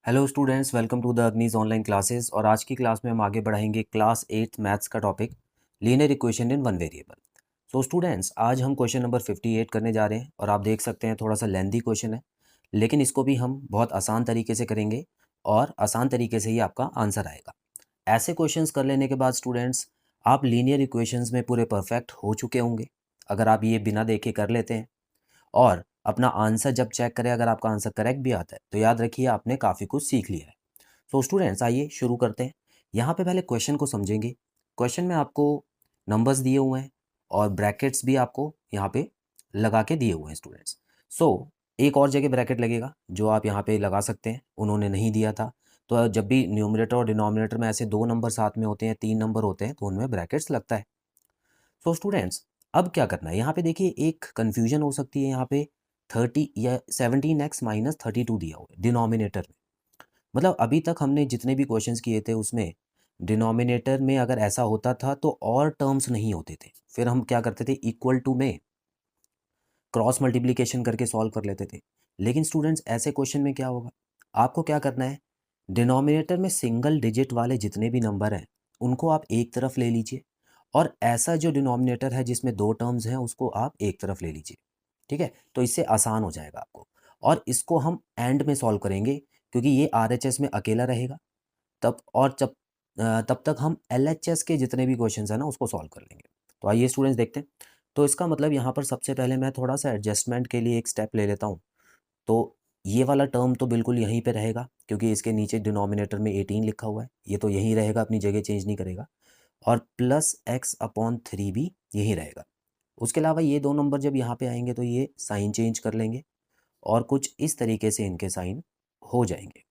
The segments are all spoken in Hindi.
Hello students, welcome to the Agnij online classes. और आज की क्लास में हम आगे बढ़ाएंगे क्लास 8 मैथ्स का topic linear equation in one variable. So students, आज हम क्वेश्चन नंबर 58 करने जा रहे हैं और आप देख सकते हैं थोड़ा सा लेंथी क्वेश्चन है, लेकिन इसको भी हम बहुत आसान तरीके से करेंगे और आसान तरीके से ही आपका आंसर आएगा। ऐसे क्वेश्चंस कर लेने के बाद स्टूडेंट्स, आप लीनियर इक्वेशंस में पूरे परफेक्ट हो चुके होंगे अगर आप ये बिना देखे कर लेते हैं। और अपना आंसर जब चेक करें, अगर आपका आंसर करेक्ट भी आता है तो याद रखिए आपने काफ़ी कुछ सीख लिया है। तो स्टूडेंट्स, आइए शुरू करते हैं। यहाँ पे पहले क्वेश्चन को समझेंगे। क्वेश्चन में आपको नंबर्स दिए हुए हैं और ब्रैकेट्स भी आपको यहाँ पे लगा के दिए हुए हैं स्टूडेंट्स। एक और जगह ब्रैकेट लगेगा जो आप यहाँ पे लगा सकते हैं, उन्होंने नहीं दिया था। तो जब भी न्यूमरेटर और डिनोमिनेटर में ऐसे दो नंबर साथ में होते हैं, तीन नंबर होते हैं, तो उनमें ब्रैकेट्स लगता है। स्टूडेंट्स, अब क्या करना है, यहाँ पे देखिए एक कन्फ्यूजन हो सकती है। यहाँ पे 30 या 17x माइनस 32 दिया हुआ है डिनोमिनेटर में। मतलब अभी तक हमने जितने भी क्वेश्चंस किए थे उसमें डिनोमिनेटर में अगर ऐसा होता था तो और टर्म्स नहीं होते थे, फिर हम क्या करते थे, इक्वल टू में क्रॉस मल्टीप्लिकेशन करके सॉल्व कर लेते थे। लेकिन स्टूडेंट्स, ऐसे क्वेश्चन में क्या होगा, आपको क्या करना है, डिनोमिनेटर में सिंगल डिजिट वाले जितने भी नंबर हैं उनको आप एक तरफ ले लीजिए, और ऐसा जो डिनोमिनेटर है जिसमें दो टर्म्स हैं उसको आप एक तरफ ले लीजिए। ठीक है, तो इससे आसान हो जाएगा आपको। और इसको हम एंड में सॉल्व करेंगे क्योंकि ये आरएचएस में अकेला रहेगा तब तक हम एलएचएस के जितने भी क्वेश्चंस हैं ना उसको सॉल्व कर लेंगे। तो आइए स्टूडेंट्स देखते हैं। तो इसका मतलब यहाँ पर सबसे पहले मैं थोड़ा सा एडजस्टमेंट के लिए एक स्टेप ले लेता हूँ। तो ये वाला टर्म तो बिल्कुल यहीं पे रहेगा क्योंकि इसके नीचे डिनोमिनेटर में 18 लिखा हुआ है, ये तो यहीं रहेगा, अपनी जगह चेंज नहीं करेगा। और प्लस एक्स अपॉन 3 भी यहीं रहेगा। उसके अलावा ये दो नंबर जब यहाँ पे आएंगे तो ये साइन चेंज कर लेंगे और कुछ इस तरीके से इनके साइन हो जाएंगे।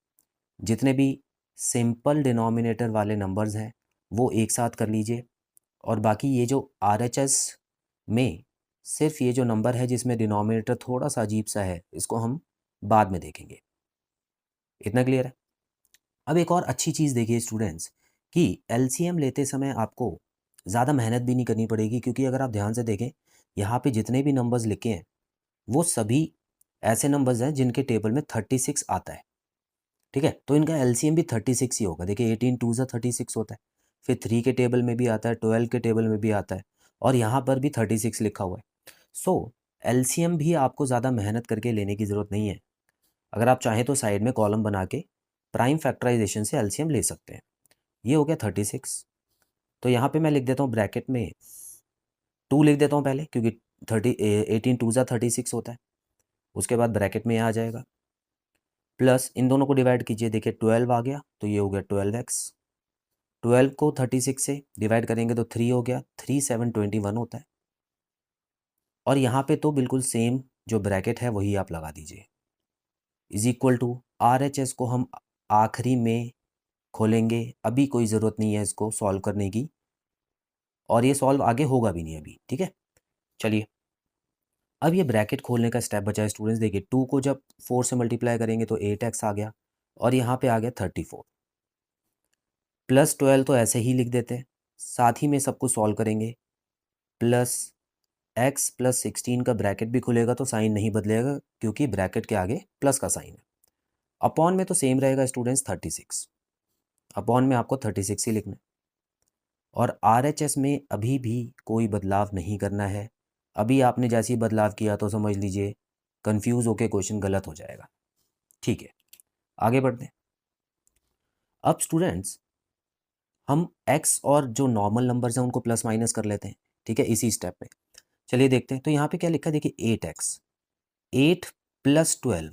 जितने भी सिंपल डिनोमिनेटर वाले नंबर्स हैं वो एक साथ कर लीजिए, और बाकी ये जो आरएचएस में सिर्फ ये जो नंबर है जिसमें डिनोमिनेटर थोड़ा सा अजीब सा है, इसको हम बाद में देखेंगे। इतना क्लियर है। अब एक और अच्छी चीज़ देखिए स्टूडेंट्स, कि एलसीएम लेते समय आपको ज़्यादा मेहनत भी नहीं करनी पड़ेगी, क्योंकि अगर आप ध्यान से देखें यहाँ पे जितने भी नंबर्स लिखे हैं वो सभी ऐसे नंबर्स हैं जिनके टेबल में 36 आता है। ठीक है, तो इनका एलसीएम भी 36 ही होगा। देखिए 18 टू ज़ा 36 होता है, फिर 3 के टेबल में भी आता है, 12 के टेबल में भी आता है, और यहाँ पर भी 36 लिखा हुआ है। एलसीएम भी आपको ज़्यादा मेहनत करके लेने की ज़रूरत नहीं है। अगर आप चाहें तो साइड में कॉलम बना के प्राइम फैक्टराइजेशन से एलसीएम ले सकते हैं। ये हो गया 36। तो यहाँ पे मैं लिख देता हूँ ब्रैकेट में 2 लिख देता हूँ पहले, क्योंकि 18 टू ज़ा 36 होता है। उसके बाद ब्रैकेट में आ जाएगा प्लस, इन दोनों को डिवाइड कीजिए, देखिए 12 आ गया तो ये हो गया 12x। 12 को 36 से डिवाइड करेंगे तो 3 हो गया, 3 7 21 होता है। और यहाँ पे तो बिल्कुल सेम जो ब्रैकेट है वही आप लगा दीजिए, इज इक्वल टू RHS को हम आखिरी में खोलेंगे, अभी कोई ज़रूरत नहीं है इसको सॉल्व करने की, और ये सॉल्व आगे होगा भी नहीं अभी। ठीक है, चलिए अब ये ब्रैकेट खोलने का स्टेप बचा है स्टूडेंट्स। देखिए 2 को जब 4 से मल्टीप्लाई करेंगे तो 8x आ गया, और यहाँ पे आ गया 34, प्लस 12 तो ऐसे ही लिख देते हैं, साथ ही में सब कुछ सॉल्व करेंगे। प्लस x प्लस 16 का ब्रैकेट भी खुलेगा तो साइन नहीं बदलेगा क्योंकि ब्रैकेट के आगे प्लस का साइन है। अपॉन में तो सेम रहेगा स्टूडेंट्स 36, अपॉन में आपको 36 ही लिखना है। और RHS में अभी भी कोई बदलाव नहीं करना है। अभी आपने जैसे ही बदलाव किया तो समझ लीजिए कंफ्यूज होकर क्वेश्चन गलत हो जाएगा। ठीक है, आगे बढ़ते हैं। अब स्टूडेंट्स, हम x और जो नॉर्मल नंबर्स हैं उनको प्लस माइनस कर लेते हैं। ठीक है, इसी स्टेप में चलिए देखते हैं। तो यहाँ पे क्या लिखा है, देखिए 8x, 8 प्लस 12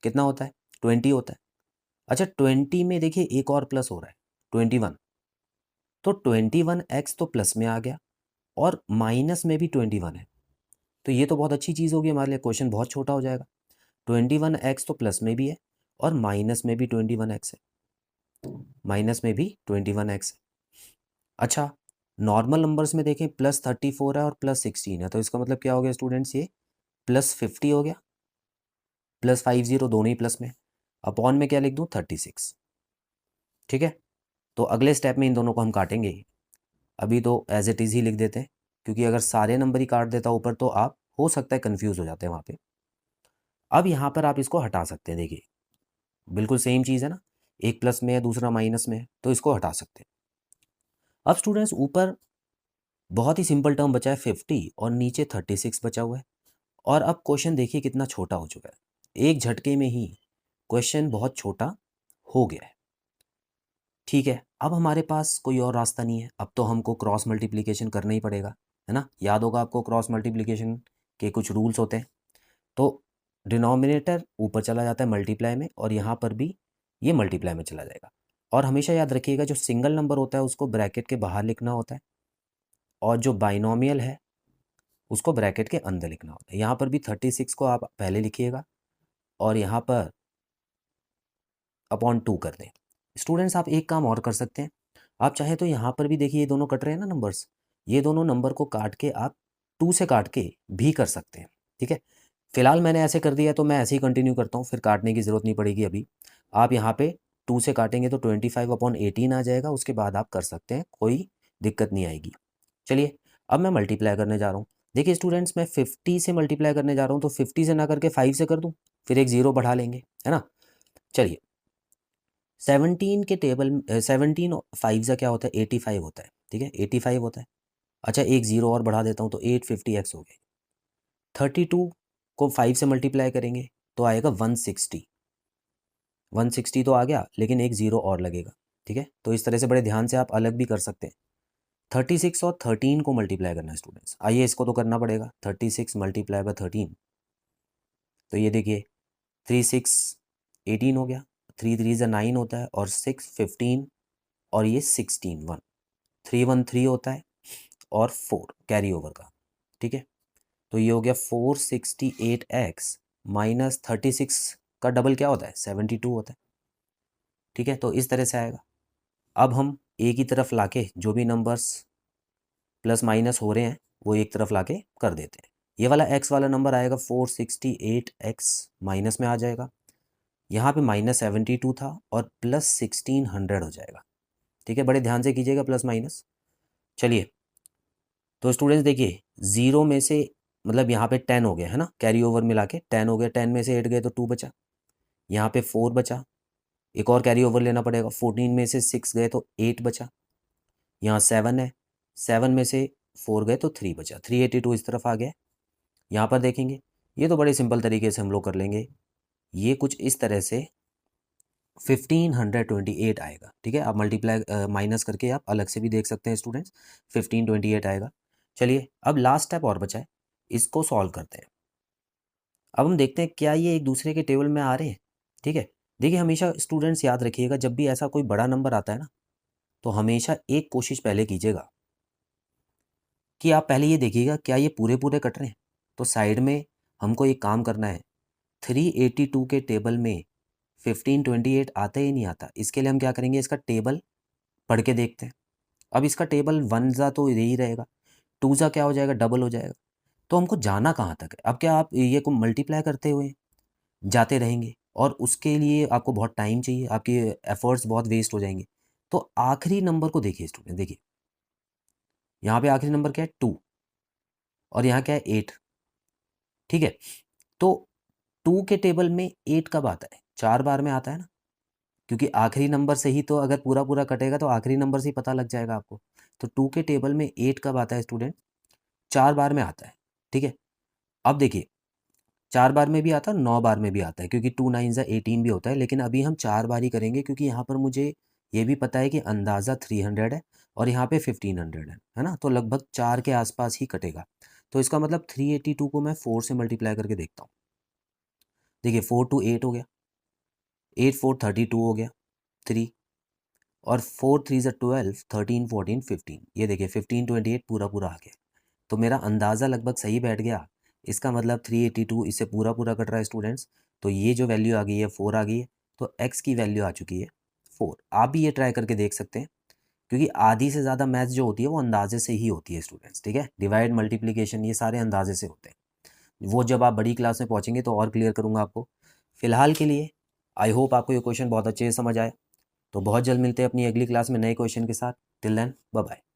कितना होता है, 20 होता है। अच्छा, 20 में देखिए एक और प्लस हो रहा है, 21। तो 21x तो प्लस में आ गया और माइनस में भी 21 है, तो ये तो बहुत अच्छी चीज़ होगी हमारे लिए, क्वेश्चन बहुत छोटा हो जाएगा। 21x तो प्लस में भी है और माइनस में भी 21x है, माइनस में भी 21x है। अच्छा, नॉर्मल नंबर्स में देखें +34 है और +16 है, तो इसका मतलब क्या हो गया स्टूडेंट्स, ये +50 हो गया, +50 दोनों ही प्लस में। अपॉन में क्या लिख दूँ, 36। ठीक है, तो अगले स्टेप में इन दोनों को हम काटेंगे। अभी तो एज इट इज़ ही लिख देते हैं, क्योंकि अगर सारे नंबर ही काट देता ऊपर तो आप हो सकता है कंफ्यूज हो जाते हैं वहाँ पे। अब यहाँ पर आप इसको हटा सकते हैं। देखिए बिल्कुल सेम चीज़ है ना, एक प्लस में है दूसरा माइनस में है, तो इसको हटा सकते हैं। अब स्टूडेंट्स ऊपर बहुत ही सिंपल टर्म बचा है 50 और नीचे 36 बचा हुआ है। और अब क्वेश्चन देखिए कितना छोटा हो चुका है, एक झटके में ही क्वेश्चन बहुत छोटा हो गया है। ठीक है, अब हमारे पास कोई और रास्ता नहीं है, अब तो हमको क्रॉस मल्टीप्लिकेशन करना ही पड़ेगा, है ना। याद होगा आपको क्रॉस मल्टीप्लिकेशन के कुछ रूल्स होते हैं। तो डिनोमिनेटर ऊपर चला जाता है मल्टीप्लाई में, और यहाँ पर भी ये मल्टीप्लाई में चला जाएगा। और हमेशा याद रखिएगा जो सिंगल नंबर होता है उसको ब्रैकेट के बाहर लिखना होता है, और जो बाइनोमियल है उसको ब्रैकेट के अंदर लिखना होता है। यहाँ पर भी 36 को आप पहले लिखिएगा और यहाँ पर अपॉन 2 कर दें। स्टूडेंट्स आप एक काम और कर सकते हैं, आप चाहे तो यहाँ पर भी देखिए ये दोनों कट रहे हैं ना नंबर्स, ये दोनों नंबर को काट के आप 2 से काट के भी कर सकते हैं। ठीक है, फिलहाल मैंने ऐसे कर दिया तो मैं ऐसे ही कंटिन्यू करता हूँ, फिर काटने की ज़रूरत नहीं पड़ेगी अभी। आप यहाँ पे 2 से काटेंगे तो 25/18 आ जाएगा, उसके बाद आप कर सकते हैं, कोई दिक्कत नहीं आएगी। चलिए अब मैं मल्टीप्लाई करने जा रहा हूँ। देखिए स्टूडेंट्स मैं 50 से मल्टीप्लाई करने जा रहा हूँ, तो 50 से ना करके 5 से कर दूँ, फिर एक ज़ीरो बढ़ा लेंगे, है ना। चलिए 17 के टेबल 17 5 का क्या होता है 85 होता है, ठीक है 85 होता है। अच्छा एक ज़ीरो और बढ़ा देता हूँ तो 850x हो गए। 32 को 5 से मल्टीप्लाई करेंगे तो आएगा 160। 160 तो आ गया, लेकिन एक ज़ीरो और लगेगा। ठीक है, तो इस तरह से बड़े ध्यान से आप अलग भी कर सकते हैं। 36 और 13 को मल्टीप्लाई करना है स्टूडेंट्स, आइए इसको तो करना पड़ेगा। 36 मल्टीप्लाई बाय 13, तो ये देखिए 3 6 18 हो गया, 3 3 9 होता है, और 6 15, और ये 16 1 3 1 3 होता है, और 4 कैरी ओवर का। ठीक है, तो ये हो गया 468x माइनस 36 का डबल क्या होता है 72 होता है। ठीक है, तो इस तरह से आएगा। अब हम एक ही तरफ लाके जो भी नंबर्स प्लस माइनस हो रहे हैं वो एक तरफ लाके कर देते हैं। ये वाला x वाला नंबर आएगा 468x माइनस में आ जाएगा, यहाँ पे -72 था और प्लस 1600 हो जाएगा। ठीक है, बड़े ध्यान से कीजिएगा प्लस माइनस। चलिए तो स्टूडेंट्स देखिए ज़ीरो में से मतलब यहाँ पे 10 हो गया है ना, कैरी ओवर मिला के 10 हो गया, 10 में से 8 गए तो 2 बचा, यहाँ पे 4 बचा, एक और कैरी ओवर लेना पड़ेगा, 14 में से 6 गए तो 8 बचा, यहाँ 7 है, 7 में से 4 गए तो 3 बचा, 382 इस तरफ आ गया। यहाँ पर देखेंगे ये तो बड़े सिंपल तरीके से हम लोग कर लेंगे, ये कुछ इस तरह से 1528 आएगा। ठीक है, आप मल्टीप्लाई माइनस करके आप अलग से भी देख सकते हैं स्टूडेंट्स, 1528 आएगा। चलिए अब लास्ट स्टेप और बचा है, इसको सॉल्व करते हैं। अब हम देखते हैं क्या ये एक दूसरे के टेबल में आ रहे हैं। ठीक है, देखिए हमेशा स्टूडेंट्स याद रखिएगा जब भी ऐसा कोई बड़ा नंबर आता है ना, तो हमेशा एक कोशिश पहले कीजिएगा कि आप पहले ये देखिएगा क्या ये पूरे पूरे कट रहे हैं। तो साइड में हमको एक काम करना है, 382 के टेबल में 1528 आता ही नहीं आता, इसके लिए हम क्या करेंगे, इसका टेबल पढ़ के देखते हैं। अब इसका टेबल 1 ज़ा तो यही रहेगा, 2 ज़ा क्या हो जाएगा डबल हो जाएगा। तो हमको जाना कहाँ तक है, अब क्या आप ये को मल्टीप्लाई करते हुए जाते रहेंगे और उसके लिए आपको बहुत टाइम चाहिए, आपके एफर्ट्स बहुत वेस्ट हो जाएंगे। तो आखिरी नंबर को देखिए स्टूडेंट, देखिए यहाँ पे आखिरी नंबर क्या है 2, और यहाँ क्या है 8। ठीक है, तो 2 के टेबल में 8 कब आता है, 4 बार में आता है ना, क्योंकि आखिरी नंबर से ही तो अगर पूरा पूरा कटेगा तो आखिरी नंबर से ही पता लग जाएगा आपको। तो 2 के टेबल में 8 कब आता है स्टूडेंट, 4 बार में आता है। ठीक है, अब देखिए 4 बार में भी आता है, 9 बार में भी आता है, क्योंकि 2 9 ज़ा 18 भी होता है, लेकिन अभी हम 4 बार ही करेंगे क्योंकि यहाँ पर मुझे ये भी पता है कि अंदाज़ा 300 है और यहाँ पे 1500 है ना, तो लगभग 4 के आसपास ही कटेगा। तो इसका मतलब 382 को मैं 4 से मल्टीप्लाई करके देखता हूँ। देखिए 4 2 8 हो गया, 8 4 32 हो गया 3, और 4 3 ज़ा 12, 13 14 15, ये देखिए 1528 पूरा पूरा आ गया। तो मेरा अंदाज़ा लगभग सही बैठ गया, इसका मतलब 382 इससे पूरा पूरा कट रहा है स्टूडेंट्स। तो ये जो वैल्यू आ गई है 4 आ गई है, तो x की वैल्यू आ चुकी है 4। आप भी ये ट्राई करके देख सकते हैं, क्योंकि आधी से ज़्यादा मैथ्स जो होती है वो अंदाजे से ही होती है स्टूडेंट्स। ठीक है, डिवाइड मल्टीप्लिकेशन ये सारे अंदाजे से होते हैं, वो जब आप बड़ी क्लास में पहुँचेंगे तो और क्लियर करूँगा आपको। फिलहाल के लिए आई होप आपको ये क्वेश्चन बहुत अच्छे से समझ आए। तो बहुत जल्द मिलते हैं अपनी अगली क्लास में नए क्वेश्चन के साथ। Till then bye bye.